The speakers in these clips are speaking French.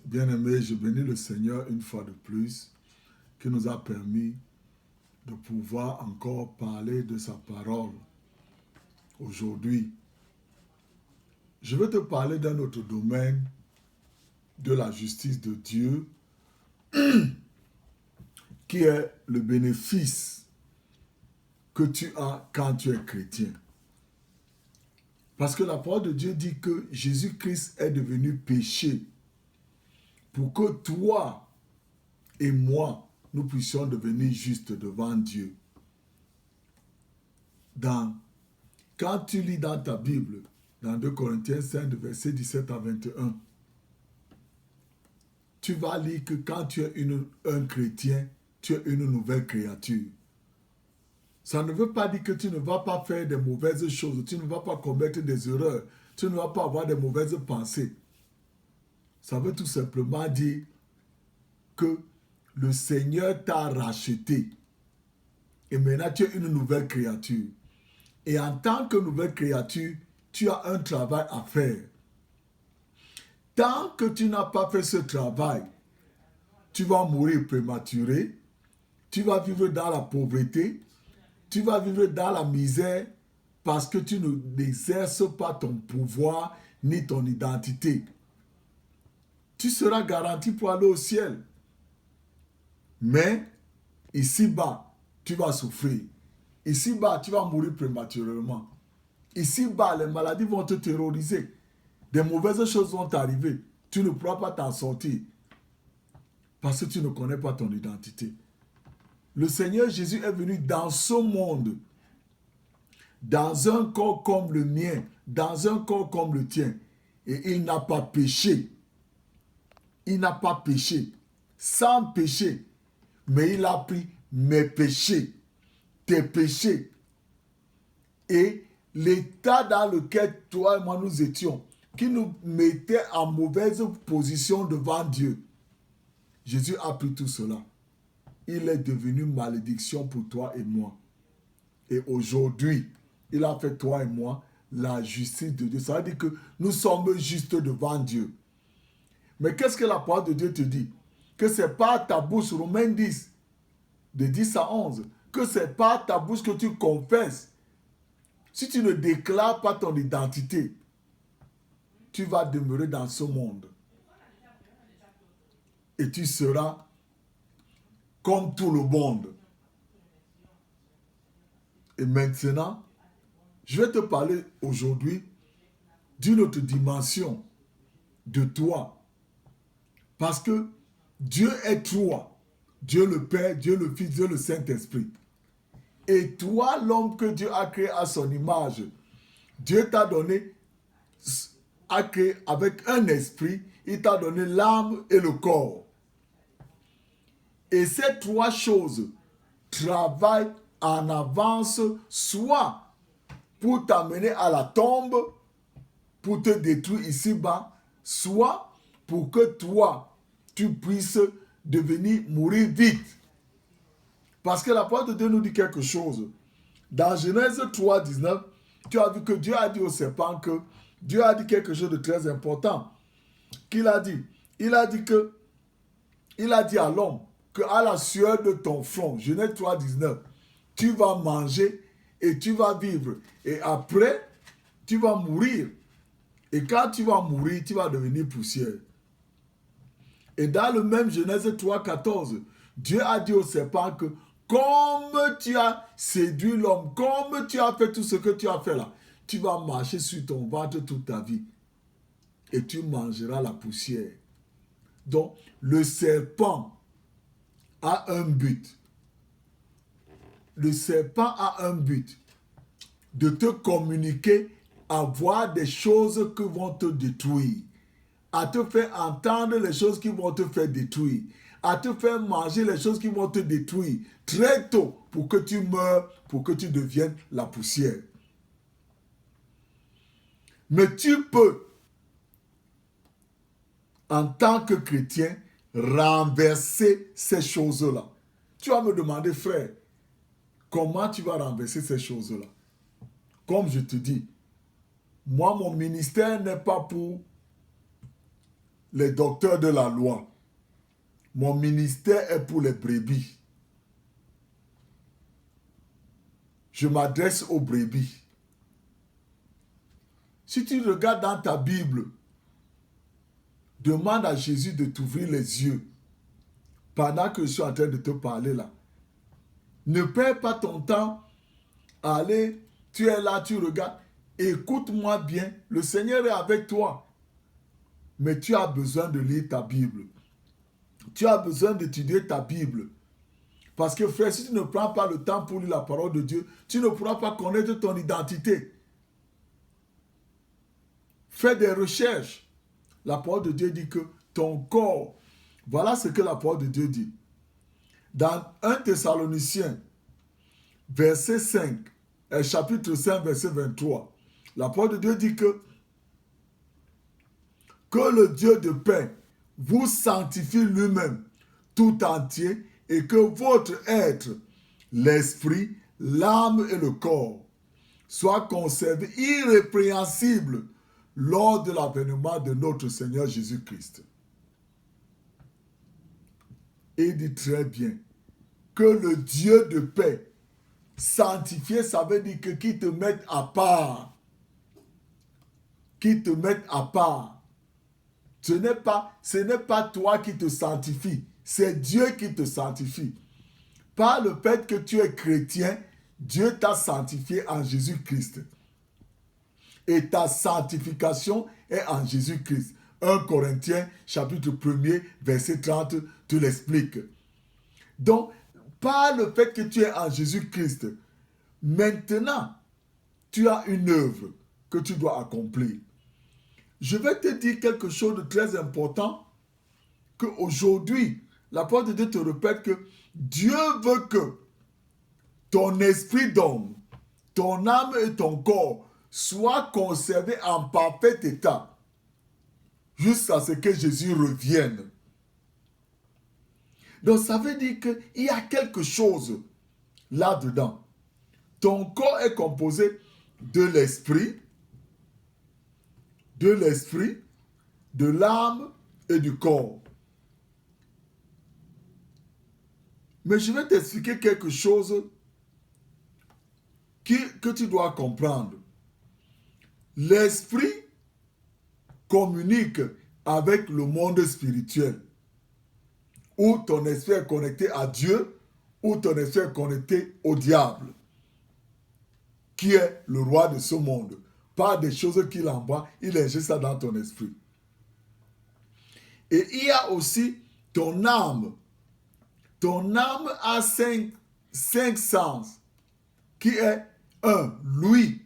Bien-aimé, je bénis le Seigneur une fois de plus, qui nous a permis de pouvoir encore parler de sa parole aujourd'hui. Je veux te parler d'un autre domaine de la justice de Dieu, qui est le bénéfice que tu as quand tu es chrétien. Parce que la parole de Dieu dit que Jésus-Christ est devenu péché pour que toi et moi, nous puissions devenir justes devant Dieu. Quand tu lis dans ta Bible, dans 2 Corinthiens 5, versets 17 à 21, tu vas lire que quand tu es un chrétien, tu es une nouvelle créature. Ça ne veut pas dire que tu ne vas pas faire des mauvaises choses, tu ne vas pas commettre des erreurs, tu ne vas pas avoir des mauvaises pensées. Ça veut tout simplement dire que le Seigneur t'a racheté. Et maintenant, tu es une nouvelle créature. Et en tant que nouvelle créature, tu as un travail à faire. Tant que tu n'as pas fait ce travail, tu vas mourir prématuré, tu vas vivre dans la pauvreté, tu vas vivre dans la misère parce que tu n'exerces pas ton pouvoir ni ton identité. Tu seras garanti pour aller au ciel. Mais ici-bas, tu vas souffrir. Ici-bas, tu vas mourir prématurément. Ici-bas, les maladies vont te terroriser. Des mauvaises choses vont t'arriver. Tu ne pourras pas t'en sortir. Parce que tu ne connais pas ton identité. Le Seigneur Jésus est venu dans ce monde, dans un corps comme le mien, dans un corps comme le tien. Et il n'a pas péché. Il n'a pas péché. Sans péché. Mais il a pris mes péchés, tes péchés. Et l'état dans lequel toi et moi nous étions, qui nous mettait en mauvaise position devant Dieu. Jésus a pris tout cela. Il est devenu malédiction pour toi et moi. Et aujourd'hui, il a fait toi et moi la justice de Dieu. Ça veut dire que nous sommes justes devant Dieu. Mais qu'est-ce que la parole de Dieu te dit? Que c'est par ta bouche, Romains 10, de 10 à 11, que c'est par ta bouche que tu confesses. Si tu ne déclares pas ton identité, tu vas demeurer dans ce monde. Et tu seras comme tout le monde. Et maintenant, je vais te parler aujourd'hui d'une autre dimension de toi. Parce que Dieu est toi. Dieu le Père, Dieu le Fils, Dieu le Saint-Esprit. Et toi, l'homme que Dieu a créé à son image, Dieu t'a donné, a créé avec un esprit, il t'a donné l'âme et le corps. Et ces trois choses travaillent en avance, soit pour t'amener à la tombe, pour te détruire ici-bas, soit pour que toi, tu puisses mourir vite. Parce que la parole de Dieu nous dit quelque chose. Dans Genèse 3, 19, tu as vu que Dieu a dit au serpent que Dieu a dit quelque chose de très important. Qu'il a dit? Il a dit à l'homme qu'à la sueur de ton front, Genèse 3, 19, tu vas manger et tu vas vivre. Et après, tu vas mourir. Et quand tu vas mourir, tu vas devenir poussière. Et dans le même Genèse 3, 14, Dieu a dit au serpent que comme tu as séduit l'homme, comme tu as fait tout ce que tu as fait là, tu vas marcher sur ton ventre toute ta vie. Et tu mangeras la poussière. Donc, le serpent a un but. Le serpent a un but. De te communiquer, à voir des choses qui vont te détruire. À te faire entendre les choses qui vont te faire détruire. À te faire manger les choses qui vont te détruire très tôt pour que tu meurs, pour que tu deviennes la poussière. Mais tu peux, en tant que chrétien, renverser ces choses-là. Tu vas me demander, frère, comment tu vas renverser ces choses-là? Comme je te dis, moi, mon ministère n'est pas pour les docteurs de la loi. Mon ministère est pour les brebis. Je m'adresse aux brebis. Si tu regardes dans ta Bible, demande à Jésus de t'ouvrir les yeux pendant que je suis en train de te parler là. Ne perds pas ton temps à aller, tu es là, tu regardes. Écoute-moi bien, le Seigneur est avec toi. Mais tu as besoin de lire ta Bible. Tu as besoin d'étudier ta Bible. Parce que frère, si tu ne prends pas le temps pour lire la parole de Dieu, tu ne pourras pas connaître ton identité. Fais des recherches. La parole de Dieu dit que ton corps, voilà ce que la parole de Dieu dit. Dans 1 Thessaloniciens, verset 5, chapitre 5, verset 23, la parole de Dieu dit que le Dieu de paix vous sanctifie lui-même tout entier et que votre être, l'esprit, l'âme et le corps soient conservés irrépréhensibles lors de l'avènement de notre Seigneur Jésus-Christ. Et il dit très bien que le Dieu de paix, sanctifié, ça veut dire que qui te met à part. Qui te met à part. Ce n'est pas toi qui te sanctifie, c'est Dieu qui te sanctifie. Par le fait que tu es chrétien, Dieu t'a sanctifié en Jésus-Christ. Et ta sanctification est en Jésus-Christ. 1 Corinthiens, chapitre 1er, verset 30, te l'explique. Donc, par le fait que tu es en Jésus-Christ, maintenant, tu as une œuvre que tu dois accomplir. Je vais te dire quelque chose de très important, qu'aujourd'hui, la parole de Dieu te répète que Dieu veut que ton esprit d'homme, ton âme et ton corps soient conservés en parfait état jusqu'à ce que Jésus revienne. Donc ça veut dire qu'il y a quelque chose là-dedans. Ton corps est composé de l'esprit, de l'âme et du corps. Mais je vais t'expliquer quelque chose que tu dois comprendre. L'esprit communique avec le monde spirituel. Ou ton esprit est connecté à Dieu, ou ton esprit est connecté au diable, qui est le roi de ce monde. Par des choses qu'il envoie, il injecte ça dans ton esprit. Et il y a aussi ton âme. Ton âme a cinq sens, qui est l'ouïe,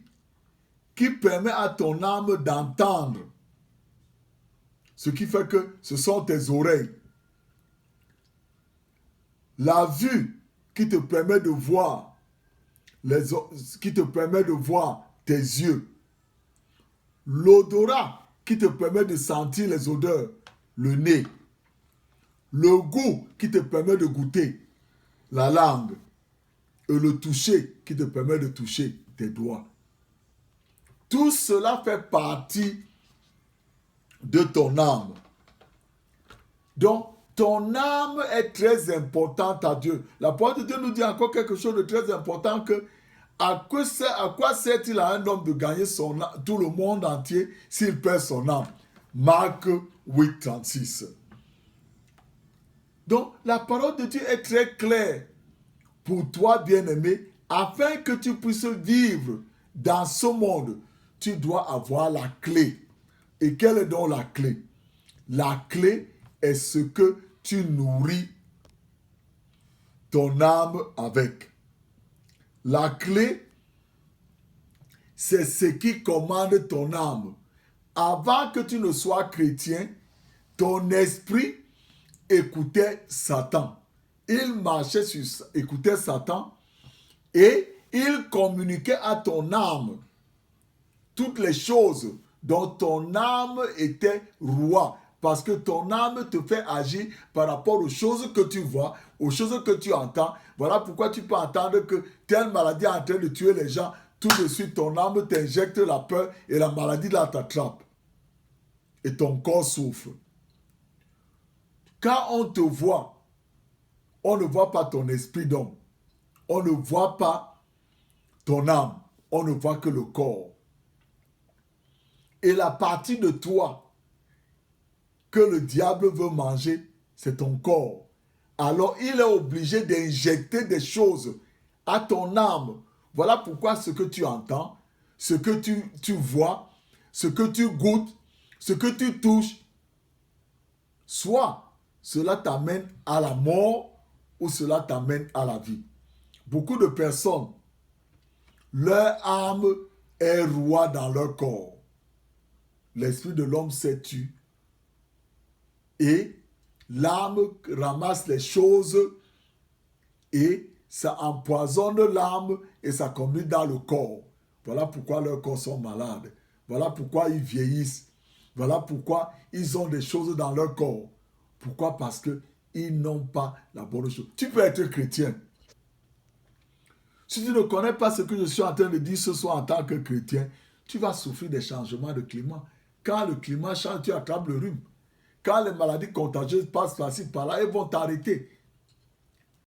qui permet à ton âme d'entendre. Ce qui fait que ce sont tes oreilles. La vue, qui te permet de voir, tes yeux. L'odorat, qui te permet de sentir les odeurs, le nez. Le goût, qui te permet de goûter, la langue. Et le toucher, qui te permet de toucher tes doigts. Tout cela fait partie de ton âme. Donc, ton âme est très importante à Dieu. La parole de Dieu nous dit encore quelque chose de très important, que à quoi sert-il à un homme de gagner tout le monde entier s'il perd son âme? Marc 8, 36. Donc, la parole de Dieu est très claire pour toi, bien-aimé, afin que tu puisses vivre dans ce monde. Tu dois avoir la clé. Et quelle est donc la clé? La clé est ce que tu nourris ton âme avec. La clé, c'est ce qui commande ton âme. Avant que tu ne sois chrétien, ton esprit écoutait Satan. Il marchait écoutait Satan et il communiquait à ton âme toutes les choses dont ton âme était roi. Parce que ton âme te fait agir par rapport aux choses que tu vois, aux choses que tu entends. Voilà pourquoi tu peux entendre que telle maladie est en train de tuer les gens. Tout de suite, ton âme t'injecte la peur et la maladie là t'attrape. Et ton corps souffre. Quand on te voit, on ne voit pas ton esprit d'homme. On ne voit pas ton âme. On ne voit que le corps. Et la partie de toi que le diable veut manger, c'est ton corps. Alors il est obligé d'injecter des choses à ton âme. Voilà pourquoi ce que tu entends, ce que tu vois, ce que tu goûtes, ce que tu touches, soit cela t'amène à la mort ou cela t'amène à la vie. Beaucoup de personnes, leur âme est roi dans leur corps. L'esprit de l'homme s'est tué et l'âme ramasse les choses et ça empoisonne l'âme et ça conduit dans le corps. Voilà pourquoi leurs corps sont malades. Voilà pourquoi ils vieillissent. Voilà pourquoi ils ont des choses dans leur corps. Pourquoi? Parce qu'ils n'ont pas la bonne chose. Tu peux être chrétien. Si tu ne connais pas ce que je suis en train de dire ce soir en tant que chrétien, tu vas souffrir des changements de climat. Quand le climat change, tu attrapes le rhume. Quand les maladies contagieuses passent par-ci, par-là, elles vont t'arrêter.